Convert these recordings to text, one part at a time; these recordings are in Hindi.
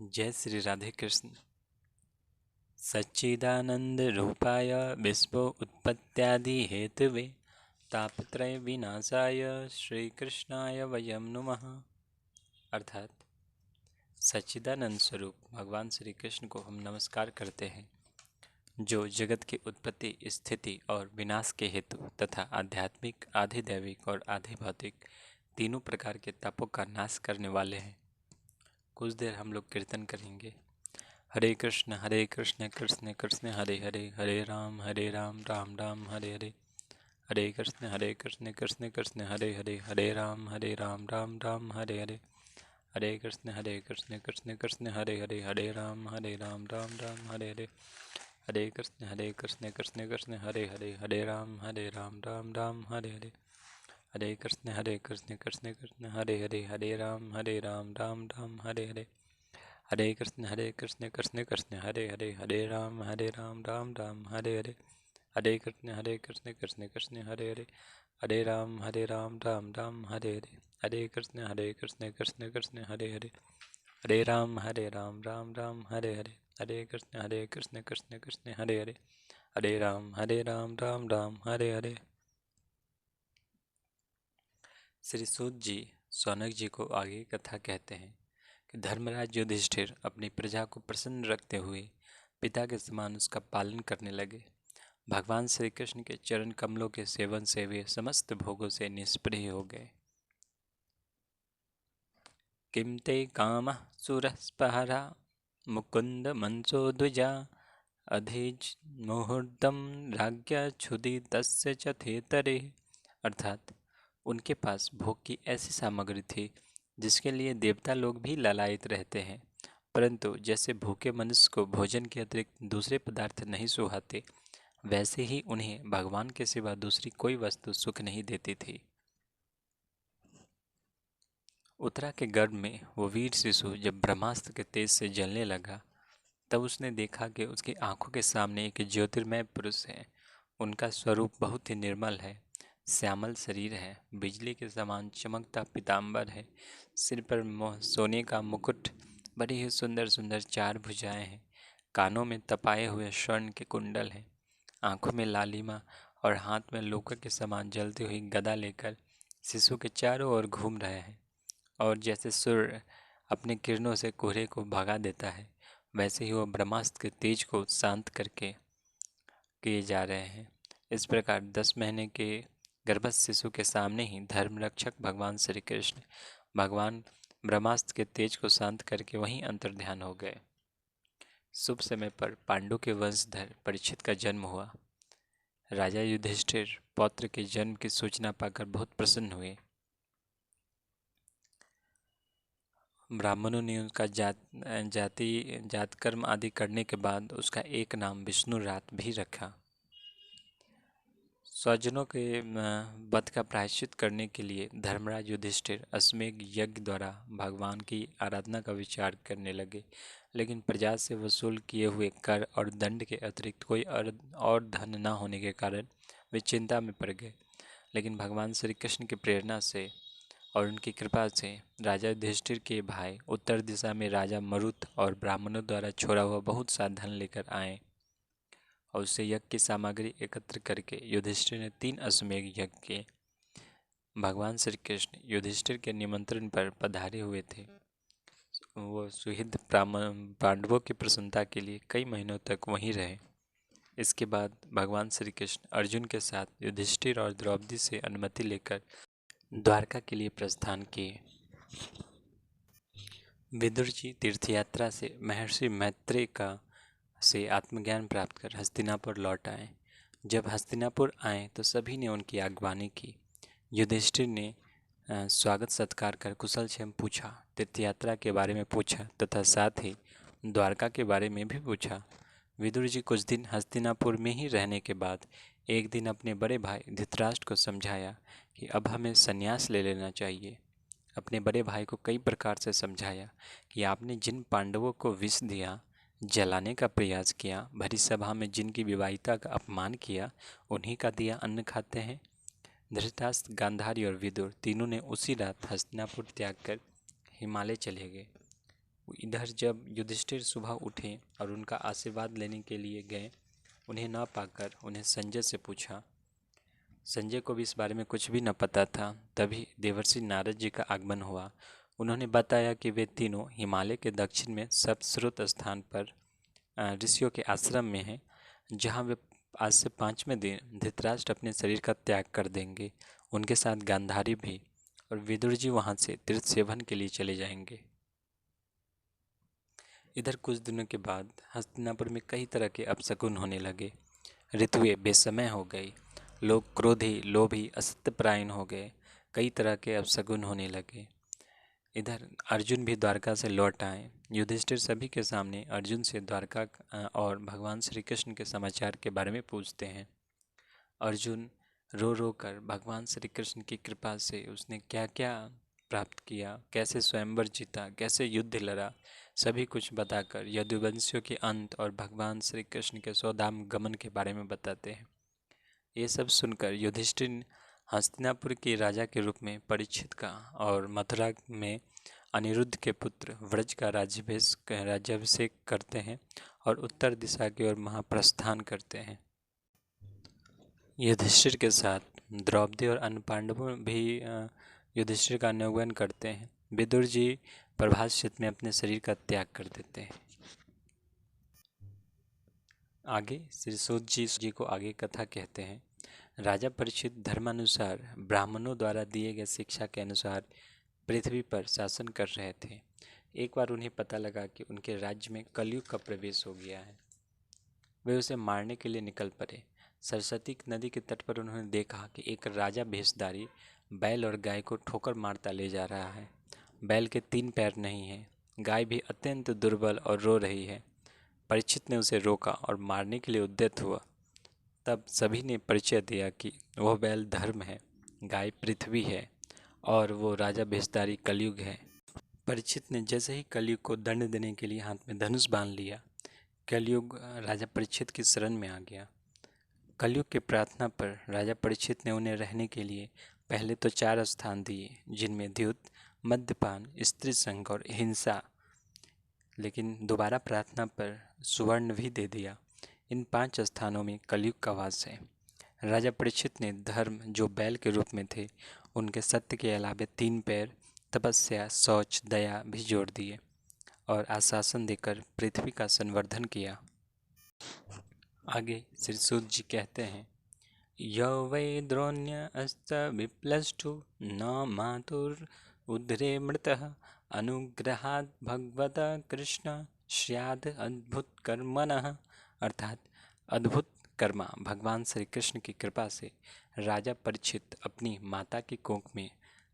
जय श्री राधे कृष्ण। सच्चिदानंद रूपाय विश्व उत्पत्त्यादि हेतुवे तापत्रय विनाशाय श्री कृष्णाय वयम नुमः। अर्थात सच्चिदानंद स्वरूप भगवान श्री कृष्ण को हम नमस्कार करते हैं, जो जगत की उत्पत्ति, स्थिति और विनाश के हेतु तथा आध्यात्मिक, आधिदैविक और आधिभौतिक तीनों प्रकार के तापों का नाश करने वाले हैं। कुछ देर हम लोग कीर्तन करेंगे। हरे कृष्ण कृष्ण कृष्ण हरे हरे, हरे राम राम राम हरे हरे। हरे कृष्ण कृष्ण कृष्ण हरे हरे, हरे राम राम राम हरे हरे। हरे कृष्ण कृष्ण कृष्ण हरे हरे, हरे राम राम राम हरे हरे। हरे कृष्ण कृष्ण कृष्ण हरे हरे, हरे राम राम राम हरे हरे। हरे कृष्ण कृष्ण कृष्ण हरे हरे, हरे राम राम राम हरे हरे। हरे कृष्ण कृष्ण कृष्ण हरे हरे, हरे राम राम राम हरे हरे। हरे कृष्ण कृष्ण कृष्ण हरे हरे, हरे राम राम राम हरे हरे। हरे कृष्ण कृष्ण कृष्ण हरे हरे, हरे राम राम राम हरे हरे। हरे कृष्ण कृष्ण कृष्ण हरे हरे, हरे राम राम राम हरे हरे। श्री सूत जी शौनक जी को आगे कथा कहते हैं कि धर्मराज युधिष्ठिर अपनी प्रजा को प्रसन्न रखते हुए पिता के समान उसका पालन करने लगे। भगवान श्री कृष्ण के चरण कमलों के सेवन से वे समस्त भोगों से निष्प्रिय हो गए। किम ते कामः सुरस्पहरा मुकुंद मनसो द्विजा अधीज मुहूर्तम राज्ञा क्षुदि तस्य च थेतरे। अर्थात उनके पास भोग की ऐसी सामग्री थी जिसके लिए देवता लोग भी लालायित रहते हैं, परंतु जैसे भूखे मनुष्य को भोजन के अतिरिक्त दूसरे पदार्थ नहीं सुहाते, वैसे ही उन्हें भगवान के सिवा दूसरी कोई वस्तु सुख नहीं देती थी। उत्तरा के गर्भ में वो वीर शिशु जब ब्रह्मास्त्र के तेज से जलने लगा, तब उसने देखा कि उसकी आंखों के सामने एक ज्योतिर्मय पुरुष है। उनका स्वरूप बहुत ही निर्मल है, श्यामल शरीर है, बिजली के समान चमकता पीताम्बर है, सिर पर सोने का मुकुट, बड़ी ही सुंदर सुंदर 4 भुजाएं हैं, कानों में तपाए हुए स्वर्ण के कुंडल हैं, आंखों में लालिमा और हाथ में लोका के समान जलती हुई गदा लेकर शिशु के चारों ओर घूम रहे हैं। और जैसे सूर्य अपने किरणों से कोहरे को भगा देता है, वैसे ही वो ब्रह्मास्त्र के तेज को शांत करके किए जा रहे हैं। इस प्रकार 10 महीने के गर्भस्थ शिशु के सामने ही धर्मरक्षक भगवान श्री कृष्ण भगवान ब्रह्मास्त्र के तेज को शांत करके वहीं अंतर्ध्यान हो गए। शुभ समय पर पांडु के वंशधर परीक्षित का जन्म हुआ। राजा युधिष्ठिर पौत्र के जन्म की सूचना पाकर बहुत प्रसन्न हुए। ब्राह्मणों ने उसका जात कर्म आदि करने के बाद उसका एक नाम विष्णुरात भी रखा। स्वजनों के वध का प्रायश्चित करने के लिए धर्मराज युधिष्ठिर अश्वमेध यज्ञ द्वारा भगवान की आराधना का विचार करने लगे, लेकिन प्रजा से वसूल किए हुए कर और दंड के अतिरिक्त कोई और धन न होने के कारण वे चिंता में पड़ गए। लेकिन भगवान श्री कृष्ण की प्रेरणा से और उनकी कृपा से राजा युधिष्ठिर के भाई उत्तर दिशा में राजा मरुत और ब्राह्मणों द्वारा छोड़ा हुआ बहुत सा धन लेकर आए और उससे यज्ञ की सामग्री एकत्र करके युधिष्ठिर ने 3 अश्वमेध यज्ञ किए। भगवान श्री कृष्ण युधिष्ठिर के निमंत्रण पर पधारे हुए थे। वो सुहृद पांडवों की प्रसन्नता के लिए कई महीनों तक वहीं रहे। इसके बाद भगवान श्री कृष्ण अर्जुन के साथ युधिष्ठिर और द्रौपदी से अनुमति लेकर द्वारका के लिए प्रस्थान किए। विदुर जी तीर्थयात्रा से महर्षि मैत्रेय का से आत्मज्ञान प्राप्त कर हस्तिनापुर लौट आए। जब हस्तिनापुर आए तो सभी ने उनकी आगवानी की। युधिष्ठिर ने स्वागत सत्कार कर कुशल क्षेम पूछा, तीर्थयात्रा के बारे में पूछा तथा साथ ही द्वारका के बारे में भी पूछा। विदुर जी कुछ दिन हस्तिनापुर में ही रहने के बाद एक दिन अपने बड़े भाई धृतराष्ट्र को समझाया कि अब हमें संन्यास ले लेना चाहिए। अपने बड़े भाई को कई प्रकार से समझाया कि आपने जिन पांडवों को विष दिया, जलाने का प्रयास किया, भरी सभा में जिनकी विवाहिता का अपमान किया, उन्हीं का दिया अन्न खाते हैं। धृतराष्ट्र, गांधारी और विदुर तीनों ने उसी रात हस्तिनापुर त्याग कर हिमालय चले गए। इधर जब युधिष्ठिर सुबह उठे और उनका आशीर्वाद लेने के लिए गए, उन्हें न पाकर उन्हें संजय से पूछा। संजय को भी इस बारे में कुछ भी न पता था। तभी देवर्षि नारद जी का आगमन हुआ। उन्होंने बताया कि वे तीनों हिमालय के दक्षिण में सप्तश्रुत स्थान पर ऋषियों के आश्रम में हैं, जहाँ वे आज से 5वें दिन धृतराष्ट्र अपने शरीर का त्याग कर देंगे, उनके साथ गांधारी भी, और विदुर जी वहाँ से तीर्थ सेवन के लिए चले जाएंगे। इधर कुछ दिनों के बाद हस्तिनापुर में कई तरह के अपशकुन होने लगे। ऋतुएं बेसमय हो गई, लोग क्रोधी, लोभी, असत्यपरायण हो गए, कई तरह के अपशकुन होने लगे। इधर अर्जुन भी द्वारका से लौट आए। युधिष्ठिर सभी के सामने अर्जुन से द्वारका और भगवान श्री कृष्ण के समाचार के बारे में पूछते हैं। अर्जुन रो रो कर भगवान श्री कृष्ण की कृपा से उसने क्या क्या प्राप्त किया, कैसे स्वयंवर जीता, कैसे युद्ध लड़ा, सभी कुछ बताकर यदुवंशियों के अंत और भगवान श्री कृष्ण के स्वधाम गमन के बारे में बताते हैं। ये सब सुनकर युधिष्ठिर हस्तिनापुर के राजा के रूप में परीक्षित का और मथुरा में अनिरुद्ध के पुत्र व्रज का राज्याभिषेक करते हैं और उत्तर दिशा की ओर महाप्रस्थान करते हैं। युधिष्ठिर के साथ द्रौपदी और अन्य पांडवों भी युधिष्ठिर का अनुगमन करते हैं। विदुर जी प्रभाषित में अपने शरीर का त्याग कर देते हैं। आगे श्री सूत जी को आगे कथा कहते हैं। राजा परीक्षित धर्मानुसार ब्राह्मणों द्वारा दिए गए शिक्षा के अनुसार पृथ्वी पर शासन कर रहे थे। एक बार उन्हें पता लगा कि उनके राज्य में कलयुग का प्रवेश हो गया है। वे उसे मारने के लिए निकल पड़े। सरस्वती नदी के तट पर उन्होंने देखा कि एक राजा भेषधारी बैल और गाय को ठोकर मारता ले जा रहा है। बैल के 3 पैर नहीं हैं, गाय भी अत्यंत दुर्बल और रो रही है। परीक्षित ने उसे रोका और मारने के लिए उद्यत हुआ। तब सभी ने परिचय दिया कि वह बैल धर्म है, गाय पृथ्वी है और वो राजा भेषधारी कलयुग है। परीक्षित ने जैसे ही कलयुग को दंड देने के लिए हाथ में धनुष बांध लिया, कलयुग राजा परीक्षित की शरण में आ गया। कलयुग की प्रार्थना पर राजा परीक्षित ने उन्हें रहने के लिए पहले तो 4 स्थान दिए, जिनमें द्यूत, मद्यपान, स्त्री संग और हिंसा, लेकिन दोबारा प्रार्थना पर सुवर्ण भी दे दिया। इन 5 स्थानों में कलयुग का वास है। राजा परीक्षित ने धर्म, जो बैल के रूप में थे, उनके सत्य के अलावे 3 पैर, तपस्या, शौच, दया भी जोड़ दिए और आश्वासन देकर पृथ्वी का संवर्धन किया। आगे श्री सूत जी कहते हैं, यो वै द्रोण्य अस्त विप्लष्टु न मातुर उदरे मृतः अनुग्रहात् भगवत कृष्ण स्याद अद्भुत कर्मणः। अर्थात अद्भुत कर्मा भगवान श्री कृष्ण की कृपा से राजा परीक्षित अपनी माता की कोख में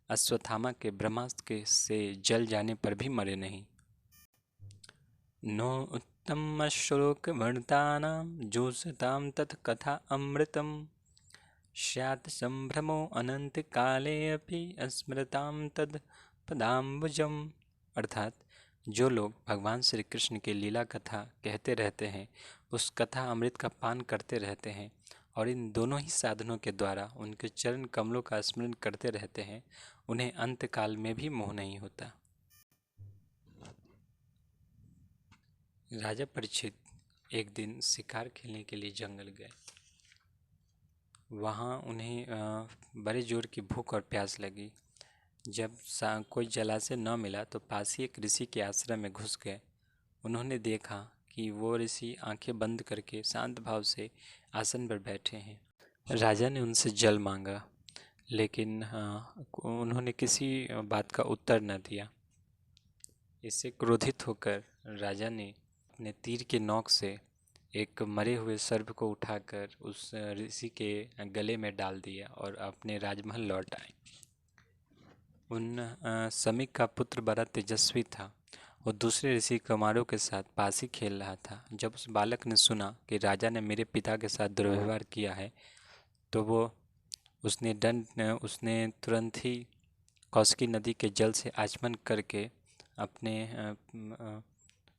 अश्वत्थामा के ब्रह्मास्त्र से जल जाने पर भी मरे नहीं। नो उत्तम श्लोक वर्तानां जोषतां तत् कथा अमृतम स्यात् संभ्रमो अनंत काले अपि स्मृतां तद पदाम्बुजम। अर्थात जो लोग भगवान श्री कृष्ण की लीला कथा कहते रहते हैं, उस कथा अमृत का पान करते रहते हैं और इन दोनों ही साधनों के द्वारा उनके चरण कमलों का स्मरण करते रहते हैं, उन्हें अंत काल में भी मोह नहीं होता। राजा परीक्षित एक दिन शिकार खेलने के लिए जंगल गए। वहाँ उन्हें बड़े जोर की भूख और प्यास लगी। जब कोई जलाशय न मिला तो पास ही एक ऋषि के आश्रम में घुस गए। उन्होंने देखा कि वो ऋषि आंखें बंद करके शांत भाव से आसन पर बैठे हैं। राजा ने उनसे जल मांगा, लेकिन उन्होंने किसी बात का उत्तर न दिया। इससे क्रोधित होकर राजा ने अपने तीर के नोक से एक मरे हुए सर्प को उठाकर उस ऋषि के गले में डाल दिया और अपने राजमहल लौट आए। उन समीक का पुत्र बड़ा तेजस्वी था। वो दूसरे ऋषि कुमारों के साथ पासी खेल रहा था। जब उस बालक ने सुना कि राजा ने मेरे पिता के साथ दुर्व्यवहार किया है, तो उसने तुरंत ही कौशिकी नदी के जल से आचमन करके अपने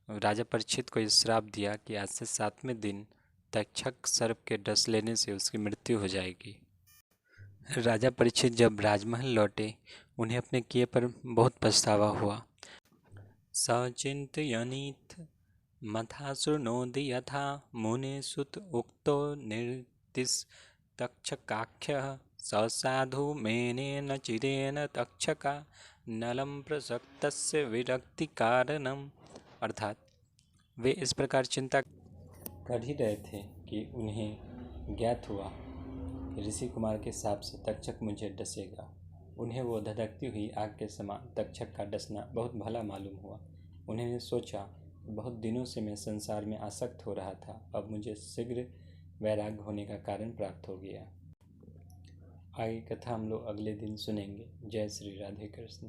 राजा परीक्षित को श्राप दिया कि आज से 7वें दिन तक्षक सर्प के डस लेने से उसकी मृत्यु हो जाएगी। राजा परीक्षित जब राजमहल लौटे, उन्हें अपने किए पर बहुत पछतावा हुआ। सचिन्तयनीथ मथा शृणोति यथा मुनिसुत उक्तो निर्दिष्टतक्षकाख्यः स साधु मेनेन चिरेण तक्षका नलं प्रसक्तस्य विरक्तिकारणम्। अर्थात वे इस प्रकार चिंता कर ही रहे थे कि उन्हें ज्ञात हुआ कि ऋषि कुमार के शाप से तक्षक मुझे डसेगा। उन्हें वो धधकती हुई आग के समान तक्षक का डसना बहुत भला मालूम हुआ। उन्होंने सोचा, बहुत दिनों से मैं संसार में आसक्त हो रहा था, अब मुझे शीघ्र वैराग्य होने का कारण प्राप्त हो गया। आगे कथा हम लोग अगले दिन सुनेंगे। जय श्री राधे कृष्ण।